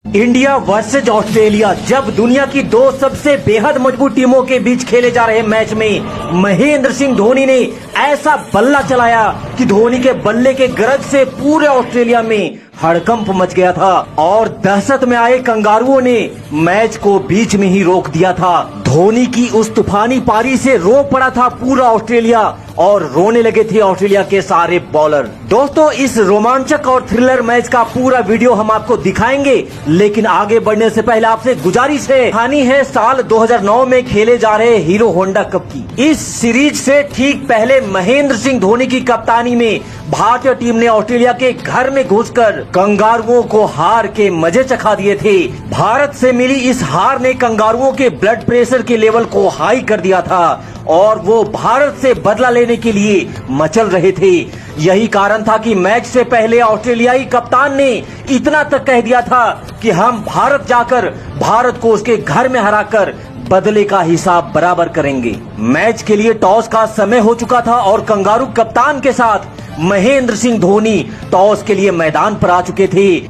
India versus Australia. जब दुनिया की दो सबसे बेहद मजबूत टीमों के बीच खेले जा रहे मैच में महेंद्र सिंह धोनी ने ऐसा बल्ला चलाया कि धोनी के बल्ले के गरज से पूरे ऑस्ट्रेलिया में हड़कंप मच गया था और दहशत में आए कंगारुओं ने मैच को बीच में ही रोक दिया था। धोनी की उस तूफानी पारी से रो पड़ा था पूरा ऑस्ट्रेलिया और रोने लगे थे ऑस्ट्रेलिया के सारे बॉलर। दोस्तों, इस रोमांचक और थ्रिलर मैच का पूरा वीडियो हम आपको दिखाएंगे, लेकिन आगे बढ़ने से पहले आपसे गुजारिश है, कहानी है साल 2009 में खेले जा रहे हीरो होंडा कप की। इस सीरीज से ठीक पहले महेंद्र सिंह धोनी की कप्तानी में भारतीय टीम ने ऑस्ट्रेलिया के घर में घुसकर कंगारुओं को हार के मजे चखा दिए थे। भारत से मिली इस हार ने कंगारुओं के ब्लड प्रेशर के लेवल को हाई कर दिया था और वो भारत से बदला लेने के लिए मचल रहे थे। यही कारण था कि मैच से पहले ऑस्ट्रेलियाई कप्तान ने इतना तक कह दिया था कि हम भारत जाकर भारत को उसके घर में हराकर बदले का हिसाब बराबर करेंगे। मैच के लिए टॉस का समय हो चुका था और कंगारू कप्तान के साथ महेंद्र सिंह धोनी टॉस के लिए मैदान पर आ चुके थे।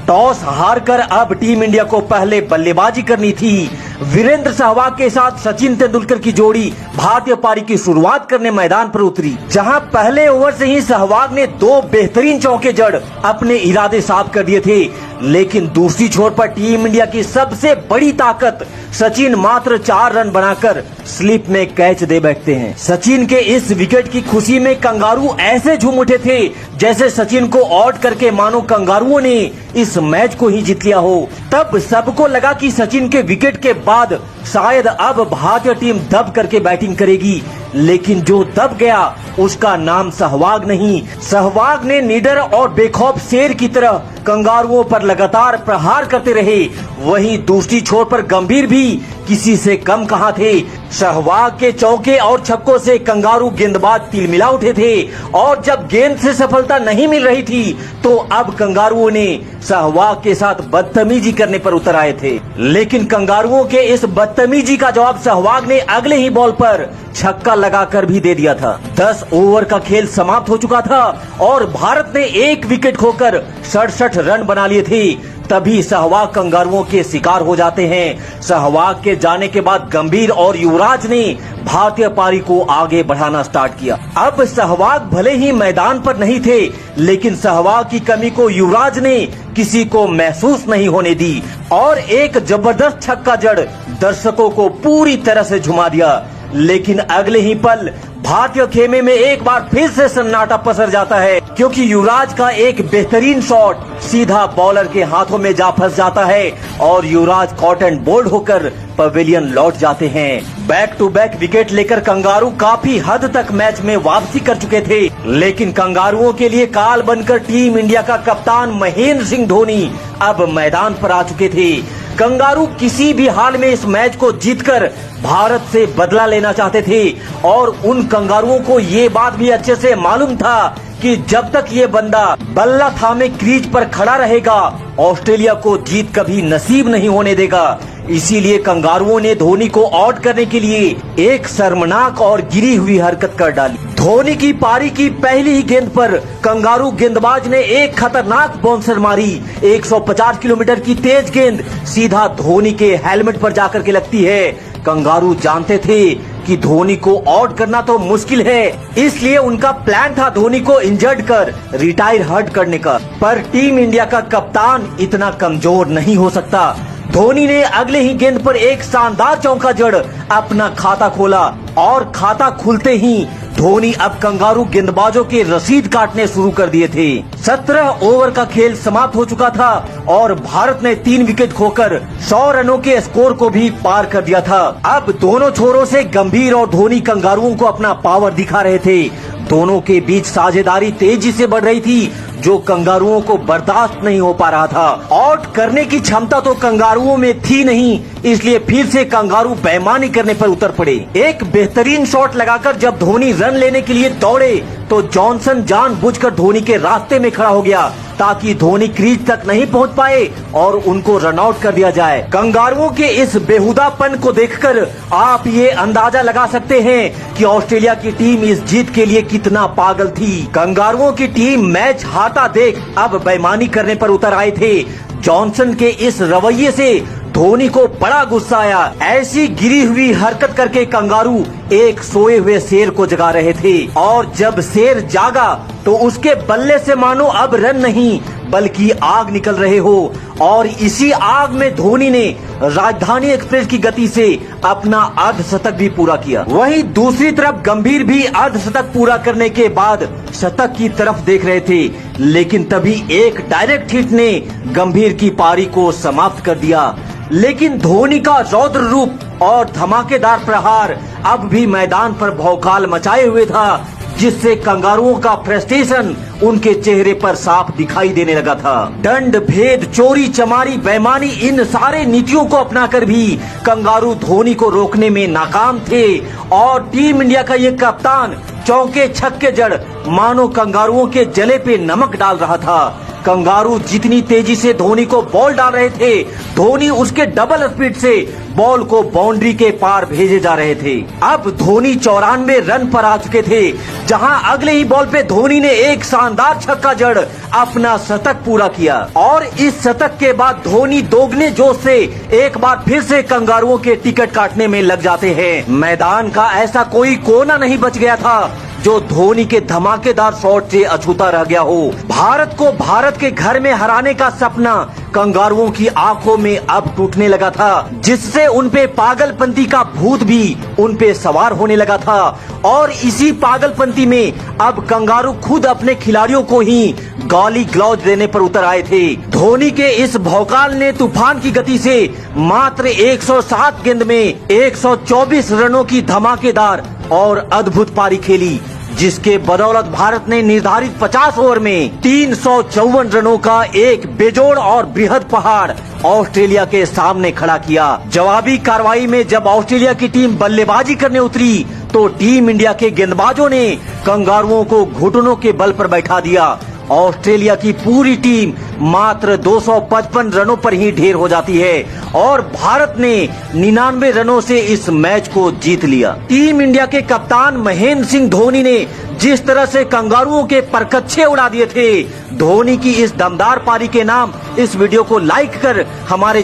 टॉस हारकर अब टीम इंडिया को पहले बल्लेबाजी करनी थी। वीरेंद्र सहवाग के साथ सचिन तेंदुलकर की जोड़ी भारतीय पारी की शुरुआत करने मैदान पर उतरी, जहां पहले ओवर से ही सहवाग ने दो बेहतरीन चौके जड़ अपने इरादे साफ कर दिए थे। लेकिन दूसरी छोर पर टीम इंडिया की सबसे बड़ी ताकत सचिन मात्र 4 रन बनाकर स्लिप में कैच दे बैठते हैं। सचिन के इस विकेट की खुशी में कंगारू ऐसे झूम उठे थे जैसे सचिन को आउट करके मानो कंगारुओं ने इस मैच को ही जीत लिया हो। तब सबको लगा कि सचिन के विकेट के बाद शायद अब भारतीय टीम दब करके बैटिंग करेगी, लेकिन जो दब गया उसका नाम सहवाग नहीं। सहवाग ने निडर और बेखौफ शेर की तरह कंगारुओं पर लगातार प्रहार करते रहे। वहीं दूसरी छोर पर गंभीर भी किसी से कम कहां थे। सहवाग के चौके और छक्कों से कंगारू गेंदबाज तिलमिला उठे थे और जब गेंद से सफलता नहीं मिल रही थी तो अब कंगारुओं ने सहवाग के साथ बदतमीजी करने पर उतर आए थे। लेकिन कंगारुओं के इस बदतमीजी का जवाब सहवाग ने अगले ही बॉल पर छक्का लगाकर भी दे दिया था। 10 ओवर का खेल समाप्त हो चुका था और भारत ने एक विकेट खोकर 67 रन बना लिए थे। तभी सहवाग कंगारुओं के शिकार हो जाते हैं। सहवाग के जाने के बाद गंभीर और युवराज ने भारतीय पारी को आगे बढ़ाना स्टार्ट किया। अब सहवाग भले ही मैदान पर नहीं थे, लेकिन सहवाग की कमी को युवराज ने किसी को महसूस नहीं होने दी और एक जबरदस्त छक्का जड़ दर्शकों को पूरी तरह से झुमा दिया। लेकिन अगले ही पल भारतीय खेमे में एक बार फिर से सन्नाटा पसर जाता है, क्योंकि युवराज का एक बेहतरीन शॉट सीधा बॉलर के हाथों में जा फंस जाता है और युवराज कॉट एंड बोल्ड होकर पवेलियन लौट जाते हैं। बैक टू बैक विकेट लेकर कंगारू काफी हद तक मैच में वापसी कर चुके थे, लेकिन कंगारुओं के लिए काल बनकर टीम इंडिया का कप्तान महेंद्र सिंह धोनी अब मैदान पर आ चुके थे। कंगारू किसी भी हाल में इस मैच को जीतकर भारत से बदला लेना चाहते थे और उन कंगारुओं को ये बात भी अच्छे से मालूम था कि जब तक ये बंदा बल्ला थामे क्रीज पर खड़ा रहेगा ऑस्ट्रेलिया को जीत कभी नसीब नहीं होने देगा। इसीलिए कंगारुओं ने धोनी को आउट करने के लिए एक शर्मनाक और गिरी हुई हरकत कर डाली। धोनी की पारी की पहली ही गेंद पर कंगारू गेंदबाज ने एक खतरनाक बाउंसर मारी। 150 किलोमीटर की तेज गेंद सीधा धोनी के हेलमेट पर जाकर के लगती है। कंगारू जानते थे कि धोनी को आउट करना तो मुश्किल है, इसलिए उनका प्लान था धोनी को इंजर्ड कर रिटायर हर्ट करने का। पर टीम इंडिया का कप्तान इतना कमजोर नहीं हो सकता। धोनी ने अगले ही गेंद पर एक शानदार चौका जड़ अपना खाता खोला और खाता खुलते ही धोनी अब कंगारू गेंदबाजों के रसीद काटने शुरू कर दिए थे। 17 ओवर का खेल समाप्त हो चुका था और भारत ने 3 विकेट खोकर 100 रनों के स्कोर को भी पार कर दिया था। अब दोनों छोरों से गंभीर और धोनी कंगारुओं को अपना पावर दिखा रहे थे। दोनों के बीच साझेदारी तेजी से बढ़ रही थी, जो कंगारुओं को बर्दाश्त नहीं हो पा रहा था। आउट करने की क्षमता तो कंगारुओं में थी नहीं, इसलिए फिर से कंगारू बेईमानी करने पर उतर पड़े। एक बेहतरीन शॉट लगाकर जब धोनी रन लेने के लिए दौड़े तो जॉनसन जानबूझकर धोनी के रास्ते में खड़ा हो गया ताकि धोनी क्रीज तक नहीं पहुंच पाए और उनको रन आउट कर दिया जाए। कंगारुओं के इस बेहुदापन को देखकर आप ये अंदाजा लगा सकते हैं कि ऑस्ट्रेलिया की टीम इस जीत के लिए कितना पागल थी। कंगारुओं की टीम मैच हारता देख अब बेईमानी करने पर उतर आए थे। जॉनसन के इस रवैये से धोनी को बड़ा गुस्सा आया। ऐसी गिरी हुई हरकत करके कंगारू एक सोए हुए शेर को जगा रहे थे और जब शेर जागा तो उसके बल्ले से मानो अब रन नहीं बल्कि आग निकल रहे हो और इसी आग में धोनी ने राजधानी एक्सप्रेस की गति से अपना अर्धशतक भी पूरा किया। वहीं दूसरी तरफ गंभीर भी अर्धशतक पूरा करने के बाद शतक की तरफ देख रहे थे, लेकिन तभी एक डायरेक्ट हिट ने गंभीर की पारी को समाप्त कर दिया। लेकिन धोनी का रौद्र रूप और धमाकेदार प्रहार अब भी मैदान पर भौकाल मचाए हुए था, जिससे कंगारुओं का फ्रस्ट्रेशन उनके चेहरे पर साफ दिखाई देने लगा था। दंड भेद चोरी चमारी बेईमानी इन सारे नीतियों को अपनाकर भी कंगारू धोनी को रोकने में नाकाम थे और टीम इंडिया का ये कप्तान चौके छक्के जड़ मानो कंगारुओं के जले पे नमक डाल रहा था। कंगारू जितनी तेजी से धोनी को बॉल डाल रहे थे, धोनी उसके डबल स्पीड से बॉल को बाउंड्री के पार भेजे जा रहे थे। अब धोनी 94 रन पर आ चुके थे, जहां अगले ही बॉल पे धोनी ने एक शानदार छक्का जड़ अपना शतक पूरा किया और इस शतक के बाद धोनी दोगुने जोश से एक बार फिर से कंगारुओं के टिकट काटने में लग जाते हैं। मैदान का ऐसा कोई कोना नहीं बच गया था जो धोनी के धमाकेदार शॉट से अछूता रह गया हो। भारत को भारत के घर में हराने का सपना कंगारुओं की आंखों में अब टूटने लगा था, जिससे उनपे पागलपंती का भूत भी उनपे सवार होने लगा था और इसी पागलपंती में अब कंगारू खुद अपने खिलाड़ियों को ही गाली ग्लौज देने पर उतर आए थे। धोनी के इस भौकाल ने तूफान की गति से मात्र 107 गेंद में 124 रनों की धमाकेदार और अद्भुत पारी खेली, जिसके बदौलत भारत ने निर्धारित 50 ओवर में 354 रनों का एक बेजोड़ और बृहद पहाड़ ऑस्ट्रेलिया के सामने खड़ा किया। जवाबी कार्रवाई में जब ऑस्ट्रेलिया की टीम बल्लेबाजी करने उतरी तो टीम इंडिया के गेंदबाजों ने कंगारुओं को घुटनों के बल पर बैठा दिया। ऑस्ट्रेलिया की पूरी टीम मात्र 255 रनों पर ही ढेर हो जाती है और भारत ने 99 रनों से इस मैच को जीत लिया। टीम इंडिया के कप्तान महेंद्र सिंह धोनी ने जिस तरह से कंगारुओं के परकच्छे उड़ा दिए थे, धोनी की इस दमदार पारी के नाम इस वीडियो को लाइक कर हमारे